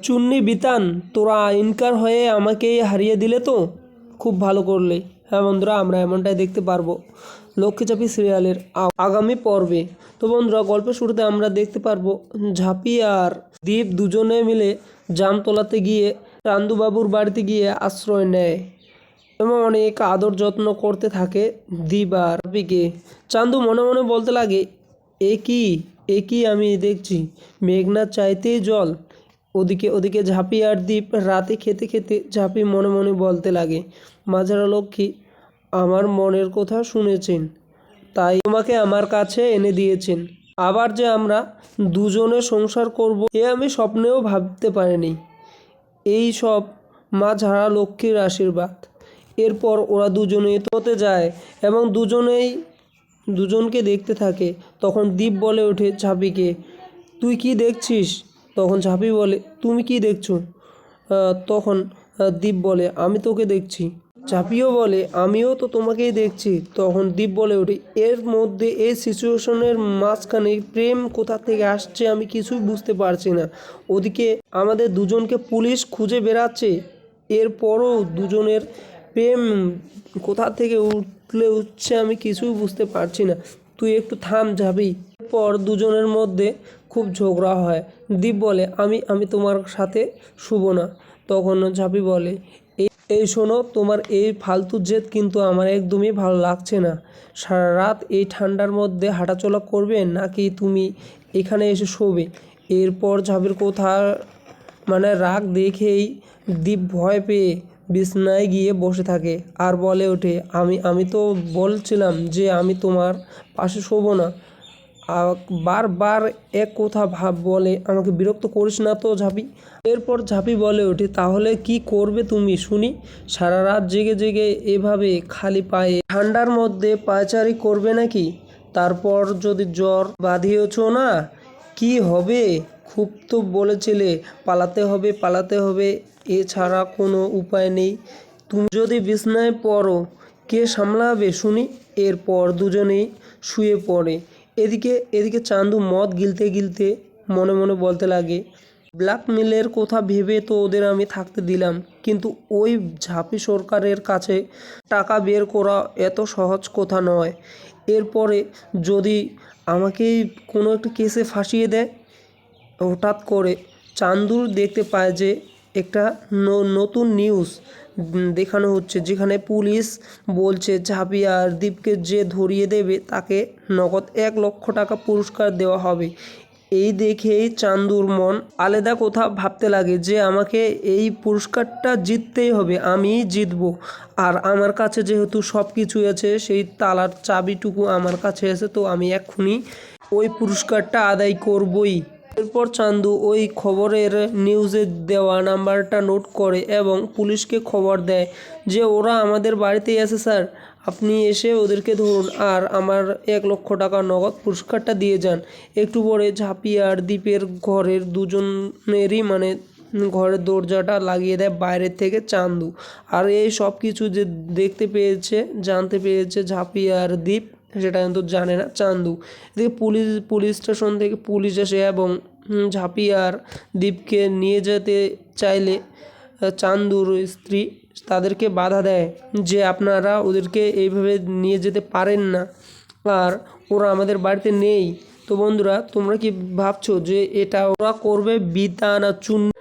চুন্নি বিতান, তোরা আইনকার হয়ে আমাকেই হারিয়ে দিলে তো, খুব ভালো করলে। হ্যাঁ বন্ধুরা, আমরা এমনটাই দেখতে পারবো লক্ষ্মীচাপি সিরিয়ালের আগামী পর্বে। তো বন্ধুরা, গল্পের শুরুতে আমরা দেখতে পারবো ঝাঁপি আর দীপ দুজনে মিলে জামতলাতে গিয়ে চান্দুবাবুর বাড়িতে গিয়ে আশ্রয় নেয় এবং অনেক আদর যত্ন করতে থাকে দীপ আর ঝাঁপিকে। চান্দু মনে মনে বলতে লাগে, এ কি আমি দেখছি, মেঘনার চাইতেই জল। ওদিকে ঝাঁপি আর দীপ রাতে খেতে খেতে ঝাঁপি মনে মনে বলতে লাগে, মাঝারা লক্ষ্মী আমার মনের কথা শুনেছেন, তাই তোমাকে আমার কাছে এনে দিয়েছেন। আবার যে আমরা দুজনে সংসার করব, এ আমি স্বপ্নেও ভাবতে পারিনি। এই সব মা ঝাড়া লক্ষ্মীর আশীর্বাদ। এরপর ওরা দুজনেই তোতে যায় এবং দুজনকে দেখতে থাকে। তখন দীপ বলে ওঠে ঝাঁপিকে, তুই কি দেখছিস? তখন ঝাঁপি বলে, তুমি কি দেখছো? তখন দীপ বলে, আমি তোকে দেখছি। ঝাঁপিও বলে, আমিও তো তোমাকেই দেখছি। তখন দীপ বলে ওঠে, এর মধ্যে এই সিচুয়েশনের মাঝখানে প্রেম কোথা থেকে আসছে আমি কিছুই বুঝতে পারছি না। ওদিকে আমাদের দুজনকে পুলিশ খুঁজে বেড়াচ্ছে, এরপরও দুজনের প্রেম কোথা থেকে উঠছে আমি কিছুই বুঝতে পারছি না। তুই একটু থাম ঝাঁপি। এরপর দুজনের মধ্যে খুব ঝগড়া হয়। দীপ বলে, আমি তোমার সাথে শুব না। তখন ঝাঁপি বলে, এই শোনো, তোমার এই ফালতু জেদ কিন্তু আমার একদমই ভালো লাগছে না। সারা রাত এই ঠান্ডার মধ্যে হাঁটাচলা করবে নাকি তুমি এখানে এসে শোবে? এরপর ঝাঁপির কথা রাগ দেখেই দীপ ভয় পেয়ে বিছানায় গিয়ে বসে থাকে আর বলে ওঠে, আমি তো বলছিলাম যে আমি তোমার পাশে শোবো না। বারবার এক কথা বলে, আমাকে বিরক্ত করিস না তো ঝাঁপি। এরপর ঝাঁপি বলে ওঠে, তাহলে কি করবে তুমি শুনি? সারা রাত জেগে জেগে এভাবে খালি পায়ে ঠান্ডার মধ্যে পায়চারি করবে নাকি? তারপর যদি জ্বর বাঁধিয়েছ না, কি হবে? খুব তো বলেছিলে পালাতে হবে, এছাড়া কোনো উপায় নেই। তুমি যদি বিছানায় পড়ো, কে সামলাবে শুনি? এরপর দুজনেই শুয়ে পড়ে। এদিকে চান্দু মদ গিলতে মনে মনে বলতে লাগে, ব্ল্যাকমেলের কথা ভেবে তো ওদের আমি থাকতে দিলাম, কিন্তু ওই ঝাঁপি সরকারের কাছে টাকা বের করা এত সহজ কথা নয়। এরপরে যদি আমাকেই কোনো একটা কেসে ফাঁসিয়ে দেয়। হঠাৎ করে চান্দুর দেখতে পায় যে একটা নতুন নিউজ দেখানো হচ্ছে, যেখানে পুলিশ বলছে ঝাঁপি আর দীপকে যে ধরিয়ে দেবে তাকে নগদ 1 লক্ষ টাকা পুরস্কার দেওয়া হবে। এই দেখেই চান্দুর মন আলাদা কোথাও ভাবতে লাগে যে আমাকে এই পুরস্কারটা জিততেই হবে, আমিই জিতবো। আর আমার কাছে যেহেতু সব কিছু আছে, সেই তালার চাবিটুকু আমার কাছে আছে, তো আমি এক্ষুনি ওই পুরস্কারটা আদায় করবই। এরপর চান্দু ওই খবরের নিউজে দেওয়া নাম্বারটা নোট করে এবং পুলিশকে খবর দেয় যে ওরা আমাদের বাড়িতেই আছে স্যার, আপনি এসে ওদেরকে ধরুন আর আমার 1 লক্ষ টাকা নগদ পুরস্কারটা দিয়ে যান। একটু পরে ঝাঁপি আর দীপের ঘরের দুজনেরই ঘরের দরজাটা লাগিয়ে দেয় বাইরের থেকে চান্দু। আর এই সব কিছু যে জানতে পেরেছে ঝাঁপি আর দীপ, সেটা কিন্তু জানে না চান্দু। এদিকে পুলিশ স্টেশন থেকে পুলিশ আসে এবং ঝাঁপি আর দীপকে নিয়ে যেতে চাইলে চান্দুর স্ত্রী তাদেরকে বাধা দেয় যে আপনারা ওদেরকে এইভাবে নিয়ে যেতে পারেন না, আর ওরা আমাদের বাড়িতে নেই। তো বন্ধুরা, তোমরা কি ভাবছো যে এটা ওরা করবে বিতা না চুন্নি?